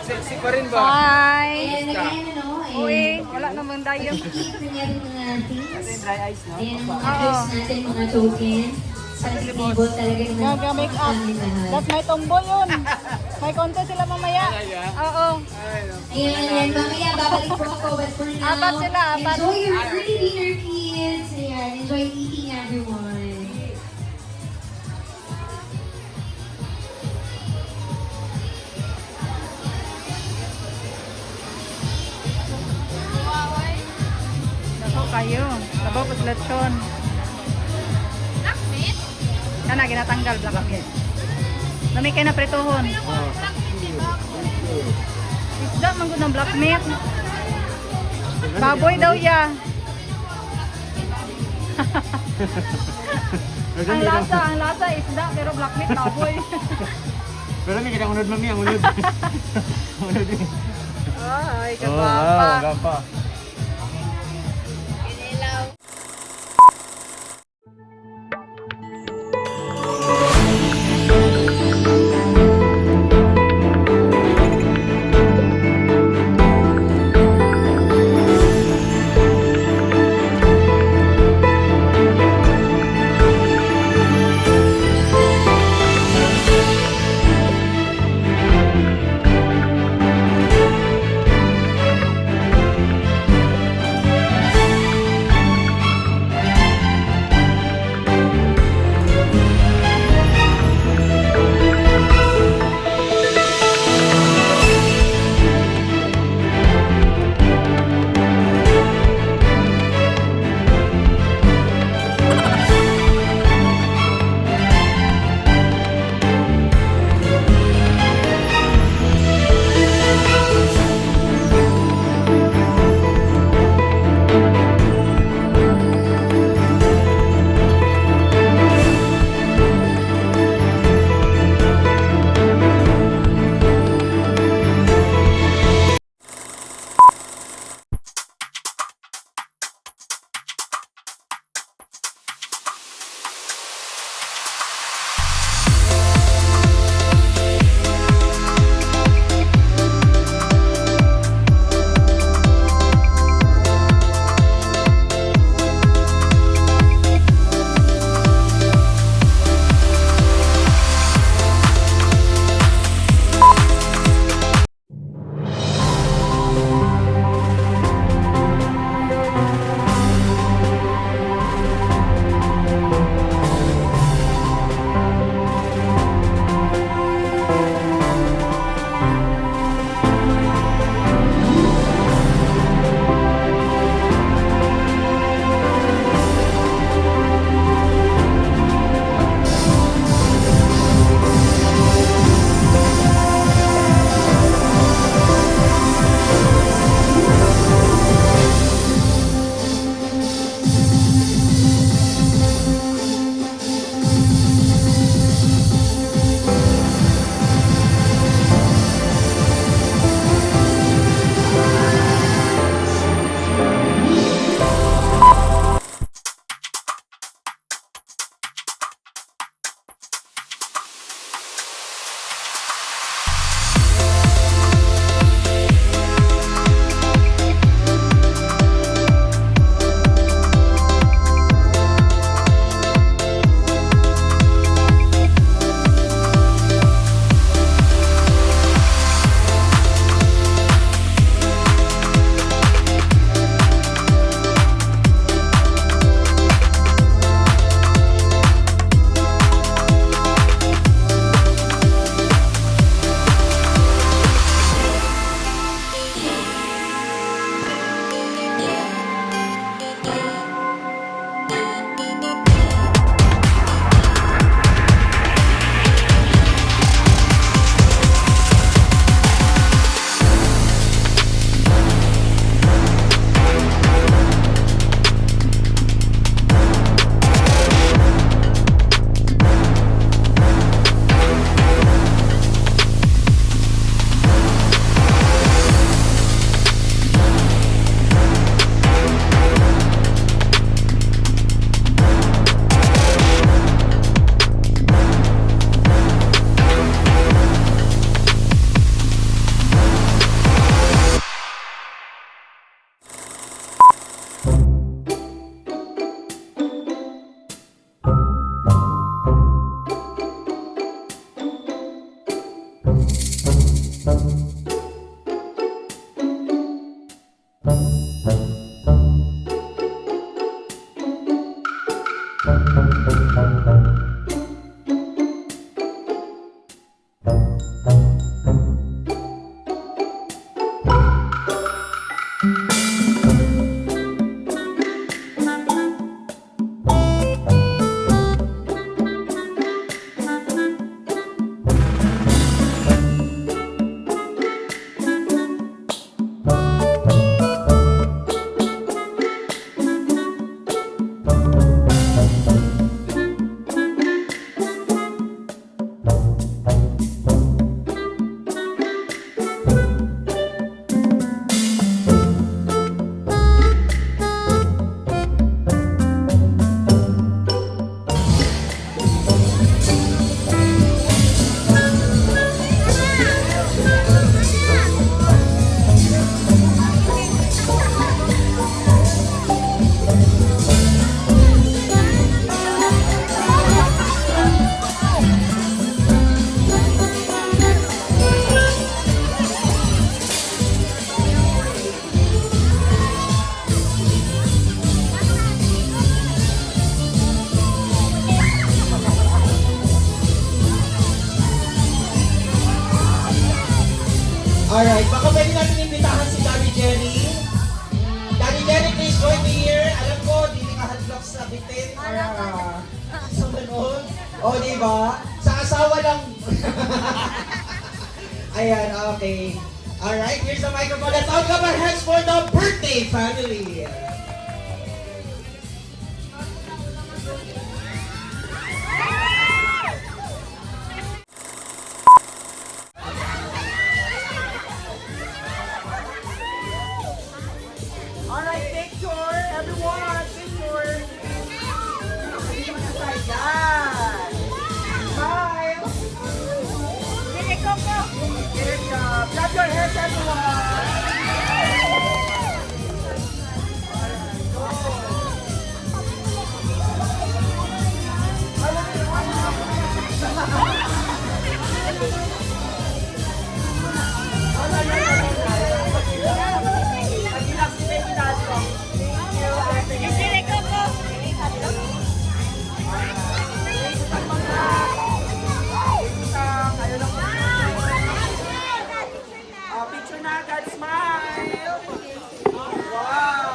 Sexy pa rin ba? Hi! Ayan, again, ano, Uy, wala namang dayo. i-keep na niya rin mga things. Dry ice, no? Ayan, mga gifts natin, mga tokens. Sa table talaga naman. Gaga make up. That may tomboy yun. May contest sila mamaya. Oo. Ayan, ayan, mamaya babalik po ako. But for now, Apat sila, apat. enjoy your early dinner, kids. Ayan, enjoy eating, everyone. Nako kayo. Sabaw po sila lechon. Blackmeat? Yan na, ginatanggal blackmeat. Lami kayo na prituhon. Isda, manggod ng blackmeat. Baboy daw ya. Ang lasa isda, pero blackmeat baboy. Pero may kita unod mami, ang unod. Unod eh. Ay, Oh, wow, gapa. Alright, baka pwede natin imbitahan si Daddy Jenny. Daddy Jenny, please join me here. Alam ko, di ka hadlock sa bitin or sa ganun. O, di ba? Sa asawa lang. Ayan, okay. Alright, here's the microphone. Let's all clap our hands for the birthday family. Alright, picture, everyone, picture. Yan. Smile. Here you go. Clap your hands, everyone. Picture na agad, smile. Wow.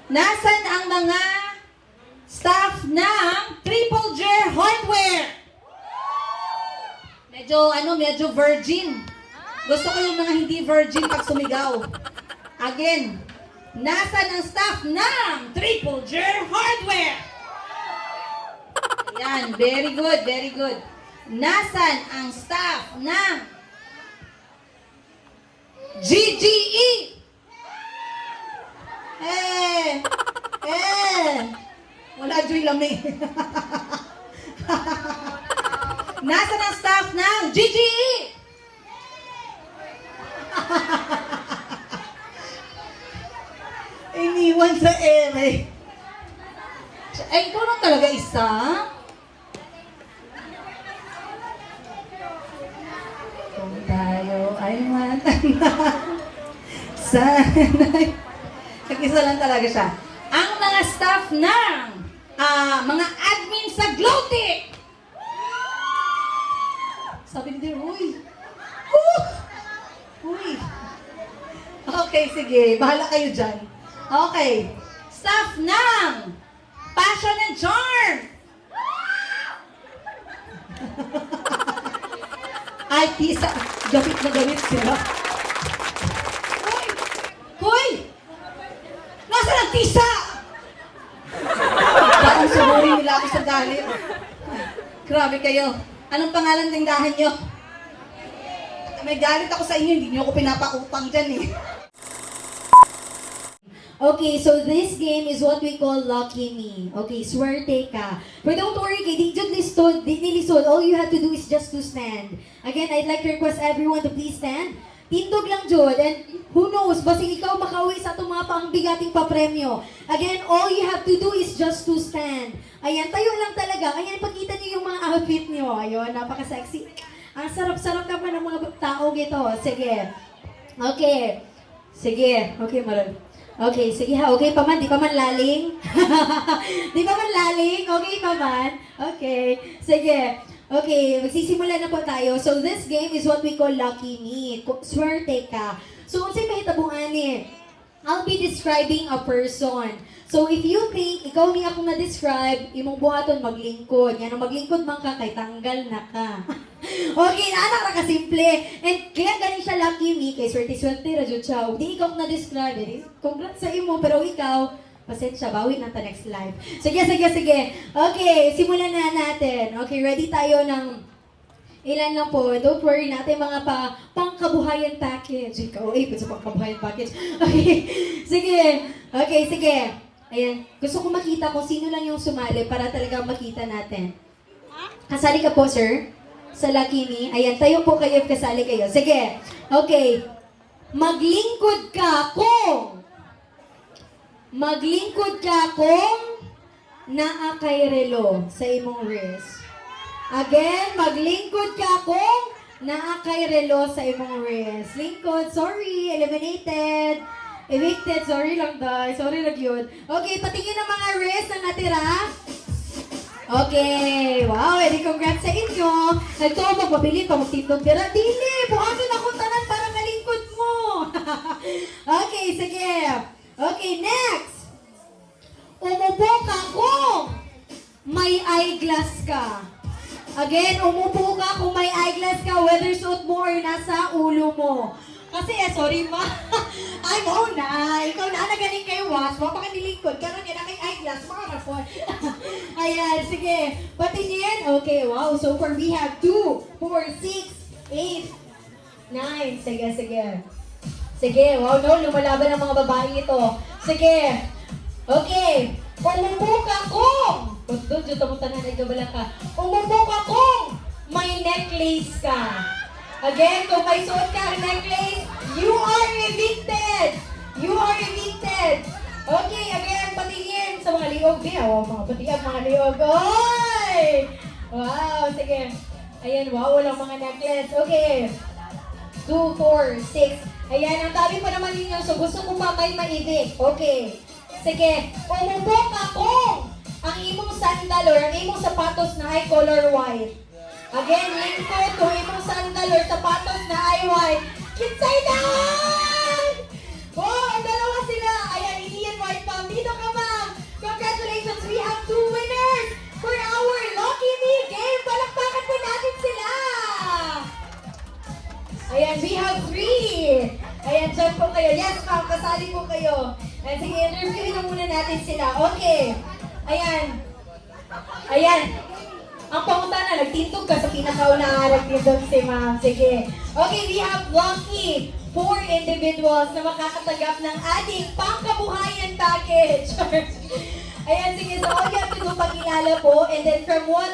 Nasaan ang mga staff ng Triple J Hardware? Medyo virgin. Gusto ko yung mga hindi virgin pag sumigaw. Again, nasaan ang staff ng Triple J Hardware? Ayan, very good, very good. Nasaan ang staff ng GGE? Wala Joy Lami. Nasaan ang staff ng GGE? Iniwan sa ere. Ay, ikaw lang talaga isa? Kung tayo ay matanda, sana'y... Nag-isa lang talaga siya. Ang mga staff ng mga admin sa Glotic. Sabi ni Uy. Uy. Okay, sige. Bahala kayo dyan. Okay. Staff ng Passion and Charm. Ay, tisa. Gawit na gawit sila. Hoy! Hoy! Nasaan ang tisa? Parang subuhin nila ako sa galit. Grabe kayo. Anong pangalan tindahan nyo? May galit ako sa inyo, hindi nyo ako pinapautang dyan eh. Okay, so this game is what we call Lucky Me. Okay, swerte ka. But don't worry, kay di jud lisod, di nilisod. All you have to do is just to stand. Again, I'd like to request everyone to please stand. Tindog lang jud, and who knows, basig ikaw makauwi sa itong mga pangbigating papremyo. Again, all you have to do is just to stand. Ayan, tayo lang talaga. Ayan, pagkita niyo yung mga outfit niyo. Ayun, napaka-sexy. Ang sarap-sarap naman ng mga tao gito. Sige. Okay. Sige. Okay, Maral. Okay, sige ha. Okay pa man. Di pa man laling. Di pa man laling. Okay pa man. Okay. Sige. Okay, magsisimula na po tayo. So, this game is what we call Lucky Me. Swerte ka. So, kung sa'yo mahitabuhan I'll be describing a person. So, if you think, ikaw niya akong na-describe, imong buhaton maglingkod. Yan, maglingkod man ka, kay tanggal na ka. Okay, anak na kasimple. And kaya galing siya Lucky Me, kay swerte-swerte, radyo siya. Di ikaw na-describe, congrats sa imo, pero ikaw, pasensya, bawi na ta next live. Sige. Okay, simulan na natin. Okay, ready tayo ng ilan lang po. Don't worry natin mga pangkabuhayan package. Ikaw, sa pangkabuhayan package. Okay, sige. Okay, sige. Ayan, gusto ko makita kung sino lang yung sumali para talagang makita natin. Kasali ka po, sir? Sa Lucky Me. Ayan, tayo po kayo, kasali kayo. Sige. Okay. Maglingkod ka kung naa kay relo sa imong wrist. Again, maglingkod ka kung naa kay relo sa imong wrist. Lingkod, sorry, eliminated. Evicted, sorry lang guys. Sorry lang yun. Okay, patingin ang mga wrist na natira. Okay, wow, edi congrats sa inyo. Nagtuwa magpabili pa, magtindog tira. Dili, buhasin ako tanan para malingkod mo. Okay, sige. Okay, next. Umupo ka kung may eyeglass ka. Again, umupo ka kung may eyeglass ka, whether suot mo or nasa ulo mo. Kasi, sorry ma, ay mo na, ikaw na galing kayo was, mapakanilingkod, karon yan, kay eyeglass, makarapon. Ayan, sige, patingin. Okay, wow, so far we have 2, 4, 6, 8, 9, sige. Sige, wow, no, lumalaban ang mga babae ito. Sige, okay, umupo ka kung, doon, mo tanan, nagkabala ka. Umupo ka kung may necklace ka. Again, kung may suot ka ang necklace, you are evicted! You are evicted! Okay, again, patingin sa mga liog. Mga patiyag, mga liog. Oy! Wow, sige. Ayan, wow, walang mga necklace. Okay. 2, 4, 6. Ayan, ang tabi pa naman ninyo. So, gusto ko pa may ma-evict. Okay. Sige. Umupo ka kung ang imong sandal or ang imong sapatos na ay color white. Again, lingkod kung imong sandal or sapatos na ay white. Kinsay down! Oh, ang dalawa sila. Ayan, Indian white ma'am. Dito ka ma'am. Congratulations, we have 2 winners for our Lucky Me game. Palakpakan po natin sila. Ayan, we have 3. Ayan, dyan po kayo. Yes, ma'am, kasali po kayo. Ayan, sige, interviewin na muna natin sila. Okay. Ayan. Ang pangutana, nagtintog ka sa pinakauna, nagtintog si ma'am. Sige. Okay, we have lucky 4 individuals na makakatanggap ng ating pangkabuhayan package. Ayan, sige. So, all you have to do, pakilala po. And then, from what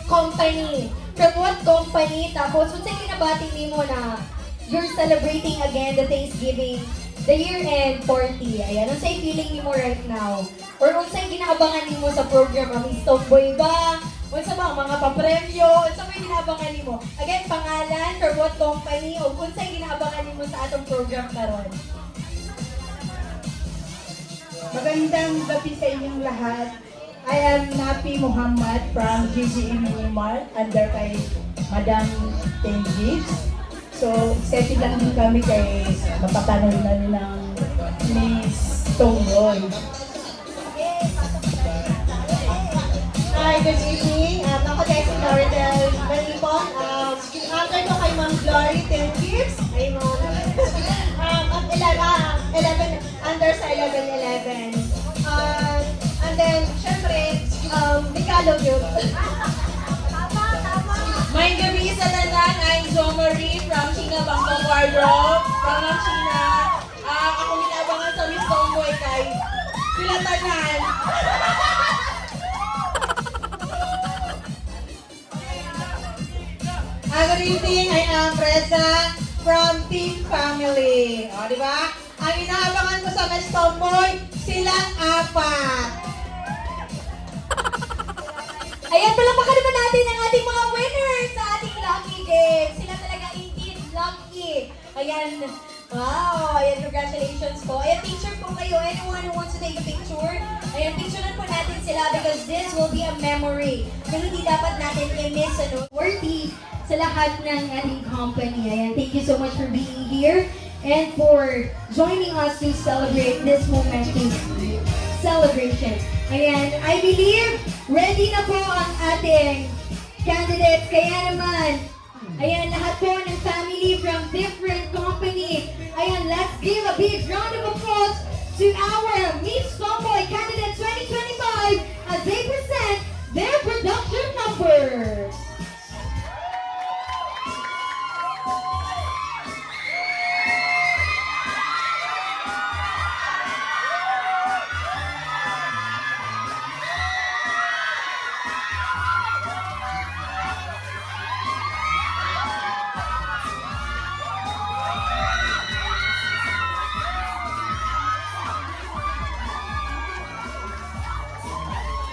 company? From what company? Tapos, kung sa'yo kinabati mo na you're celebrating again the Thanksgiving, the year-end party. Ayan, ang sa'yo feeling mo right now? Or kung sa'yo ginaabangan mo sa program, Miss Tomboy ba? Kung sa mga papremyo, kung sa'yo ginaabangan mo? Again, pangalan, for what company, o kung sa'yo ginaabangan mo sa atong program karon. Magandang gabi sa inyong lahat. I am Napi Muhammad from GGM Mart under kay Madam Tengives. So, excited lang din kami kay mapatanong na ng Miss Tongboy. Hi, good evening. Ako tayo si Laurel Malipon. Answer ko kay Ma'am Glory Tengives. Ay, Ma'am. Under sa 11-11. And then, syempre, Decalo yun. May gabi sa tanan, I'm Jo Marie from China Bangkok Wardrobe, from China. ako ginaabangan sa Miss Tomboy kay sila tanan. Ang greeting ay ang Reza from Team Family. O, di ba? Ang inaabangan ko sa Miss Tomboy, silang apat. Ayan, palakpakan naman natin ang ating mga winners sa ating Lucky Game. Sila talaga indeed lucky. Ayan, wow, ayan, congratulations po. Ayan, picture po kayo. Anyone who wants to take a picture, ayan, picturean po natin sila because this will be a memory na hindi dapat natin i-miss, worthy sa lahat ng ating company. Ayan, thank you so much for being here and for joining us to celebrate this momentous celebration. Ayan, I believe ready na po ang ating candidates. Kaya naman, ayan, lahat po ng family from different company. Ayan, let's give a big round of applause to our Miss Tomboy Candidates 2025 as they present their production numbers.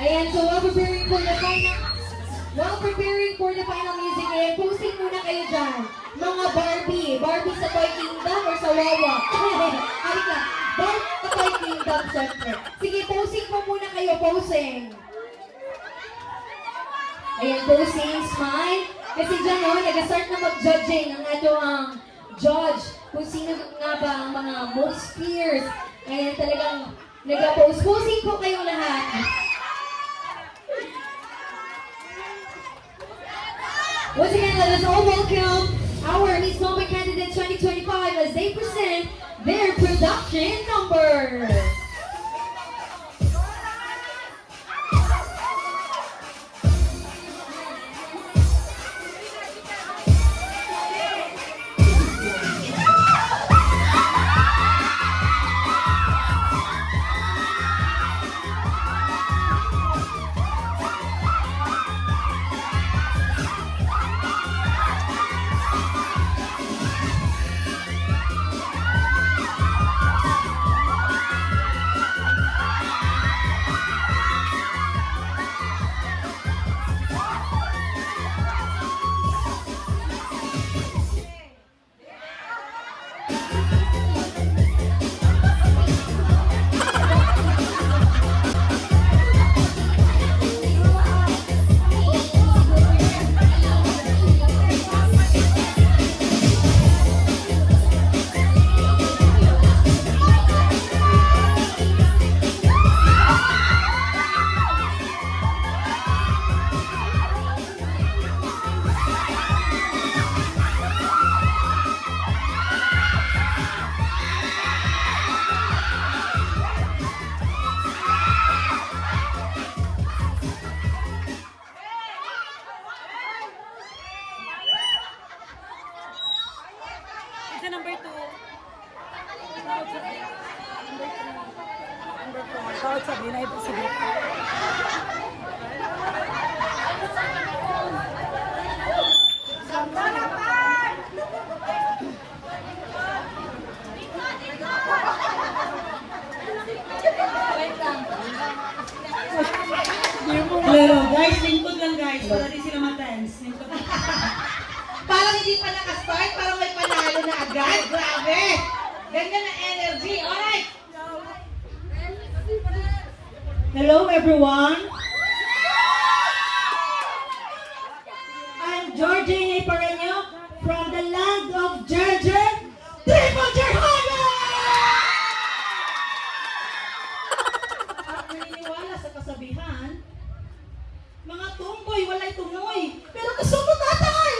Ayan, so while preparing for the final music, ayan, posing muna kayo dyan. Mga Barbie sa Toy Kingdom or sa Wawa? Halika, Barbie sa Toy Kingdom, syempre. Sige, posing po muna kayo, posing. Ayan, posing, smile. Kasi dyan, nag-start na mag-judging ang ato ang judge. Kung sino nga ba ang mga most fierce. Ayan, talagang nag-pose. Posing po kayong lahat. Once again, let us all welcome our Miss Tomboy Candidates 2025 as they present their production number. Pero guys, lingkod lang guys, para di sila ma-tense. Lingkod lang. Parang hindi pa nakastart, parang may panalo na agad. Grabe! Ganda na energy. Alright! Hello everyone! I'm Georgie Pareño from the land of Georgia, Triple Jehovah! At naniniwala sa kasabihan, mga tumboy, walay tumoy. Pero gusto mo tatay!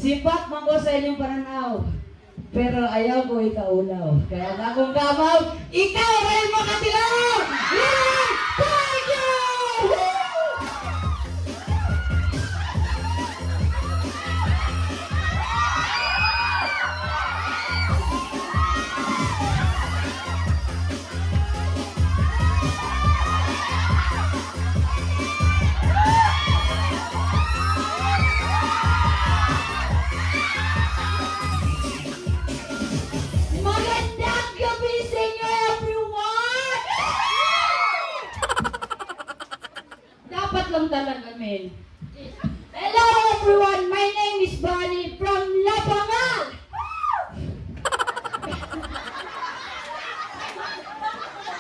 Sipat man ko sa inyong pananaw. Pero ayaw ko ikaulaw. Kaya nga kung kamaw, ikaw rin makatilaw! Yeah! Thank you! Magandang gabi sa inyo, everyone! Dapat lang talaga, men. Hello, everyone! My name is Bonnie from Lapangan!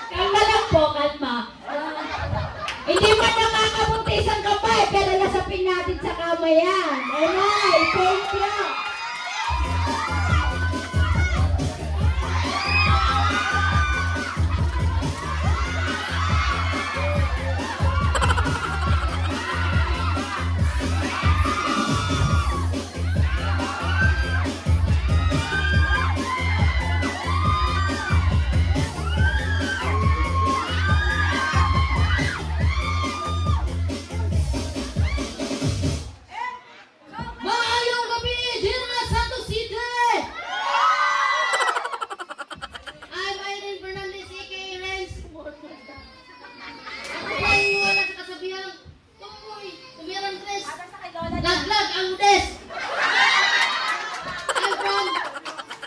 Kalma lang po, kalma. Hindi man nakakabuntis ang kamay, pero lasapin natin sa kamayan. Alright, thank you! Maayong gabi, General Santos City! I'm Irene Fernandez, a.k.a. Renz. Ako po ay wala sa kasabihan. Tukoy, tumirang tres. Laglag ang des. I'm from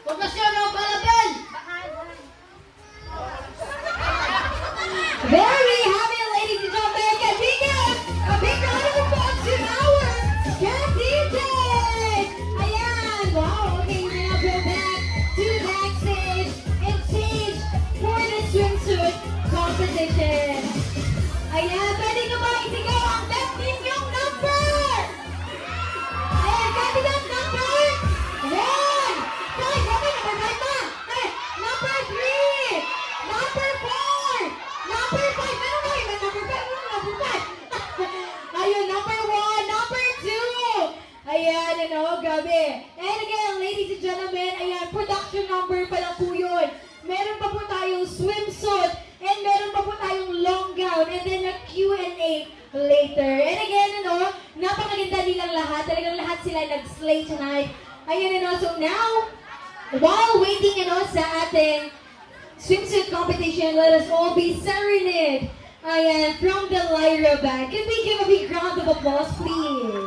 Poblacion of Balabel. Very happy, ladies and gentlemen. A big round of applause to our guest DJ. Ayan, wow. Okay, we now go back to backstage and change for the swimsuit competition. Ayan, pwede nyo ba isigaw ang best ninyong number? Ayan, candidate number 1. Guys, okay, number 5 na. Okay, number 3. Number 4. Number 5. Meron na iba. Number 5. Number 5. Ayun, number 1. Number 2. Ayan, ano, grabe. And again, ladies and gentlemen, ayan, production number pa lang po yun. Meron pa po tayong swimsuit, and meron pa po tayong long gown, and then a Q&A later. And again, ano, napakaganda nilang lahat. Talagang lahat sila nag-slay tonight. Ayan, ano, so now, while waiting, ano, sa ating swimsuit competition, let us all be serenade. Ayan, from the Lyra Band. Can we give a big round of applause, please?